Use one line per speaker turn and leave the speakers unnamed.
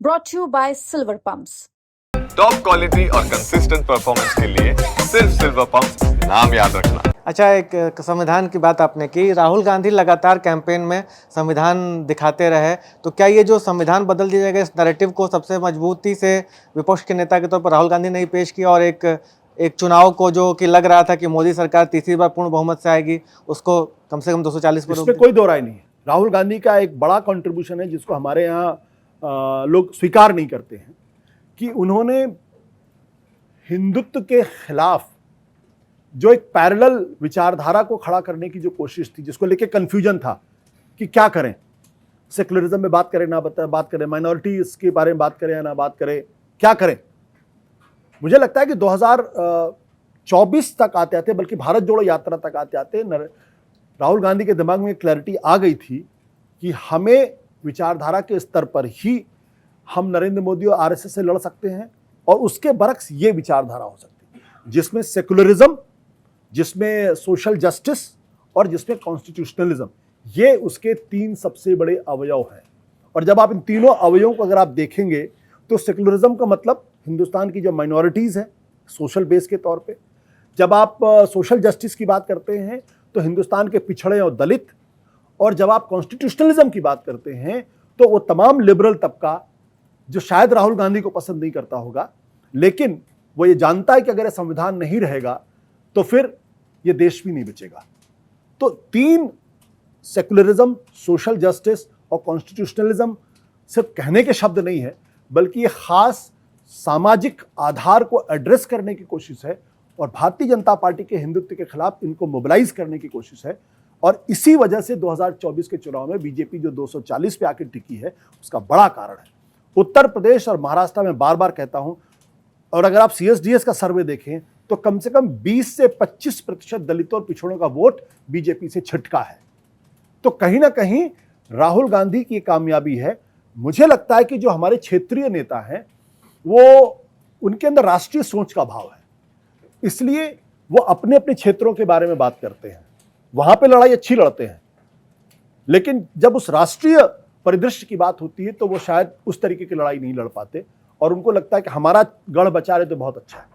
brought to you by Silver Pumps.
Top quality और consistent performance के लिए सिर्फ सिल्वर पंप नाम याद रखना।
अच्छा, एक संविधान की बात आपने की। राहुल गांधी लगातार कैंपेन में संविधान दिखाते रहे, तो क्या ये जो संविधान बदल दिया जाएगा, इस नैरेटिव को सबसे मजबूती से विपक्ष के नेता के तौर पर राहुल गांधी ने ही पेश किया, और एक चुनाव को जो कि लग रहा था कि मोदी सरकार तीसरी बार पूर्ण बहुमत से आएगी, उसको कम से कम 240 पर।
इसमें कोई दो राय नहीं है। राहुल गांधी का एक बड़ा कंट्रीब्यूशन है जिसको हमारे यहाँ लोग स्वीकार नहीं करते हैं, कि उन्होंने हिंदुत्व के खिलाफ जो एक पैरेलल विचारधारा को खड़ा करने की जो कोशिश थी, जिसको लेके कंफ्यूजन था कि क्या करें, सेकुलरिज्म में बात करें ना बात करें, माइनॉरिटीज के बारे में बात करें या ना बात करें, क्या करें। मुझे लगता है कि 2024 तक आते आते, बल्कि भारत जोड़ो यात्रा तक आते आते राहुल गांधी के दिमाग में क्लैरिटी आ गई थी कि हमें विचारधारा के स्तर पर ही हम नरेंद्र मोदी और आरएसएस से लड़ सकते हैं, और उसके बरक्स ये विचारधारा हो सकती है जिसमें सेकुलरिज्म, जिसमें सोशल जस्टिस और जिसमें कॉन्स्टिट्यूशनलिज्म, ये उसके तीन सबसे बड़े अवयव हैं। और जब आप इन तीनों अवयवों को अगर आप देखेंगे तो सेकुलरिज्म का मतलब हिंदुस्तान की जो माइनॉरिटीज़ हैं सोशल बेस के तौर पे, जब आप सोशल जस्टिस की बात करते हैं तो हिंदुस्तान के पिछड़े और दलित, और जब आप कॉन्स्टिट्यूशनलिज्म की बात करते हैं तो वो तमाम लिबरल तबका जो शायद राहुल गांधी को पसंद नहीं करता होगा, लेकिन वो ये जानता है कि अगर ये संविधान नहीं रहेगा तो फिर ये देश भी नहीं बचेगा। तो तीन, सेकुलरिज्म, सोशल जस्टिस और कॉन्स्टिट्यूशनलिज्म, सिर्फ कहने के शब्द नहीं है, बल्कि ये खास सामाजिक आधार को एड्रेस करने की कोशिश है, और भारतीय जनता पार्टी के हिंदुत्व के खिलाफ इनको मोबिलाइज करने की कोशिश है। और इसी वजह से 2024 के चुनाव में बीजेपी जो 240 पे आकर टिकी है, उसका बड़ा कारण है। उत्तर प्रदेश और महाराष्ट्र में बार बार कहता हूं, और अगर आप सीएसडीएस का सर्वे देखें तो कम से कम 20 से 25% दलितों और पिछड़ों का वोट बीजेपी से छिटका है। तो कहीं ना कहीं राहुल गांधी की कामयाबी है। मुझे लगता है कि जो हमारे क्षेत्रीय नेता हैं, वो उनके अंदर राष्ट्रीय सोच का भाव है, इसलिए वो अपने अपने क्षेत्रों के बारे में बात करते हैं, वहां पे लड़ाई अच्छी लड़ते हैं, लेकिन जब उस राष्ट्रीय परिदृश्य की बात होती है तो वो शायद उस तरीके की लड़ाई नहीं लड़ पाते, और उनको लगता है कि हमारा गढ़ बचा रहे तो बहुत अच्छा है।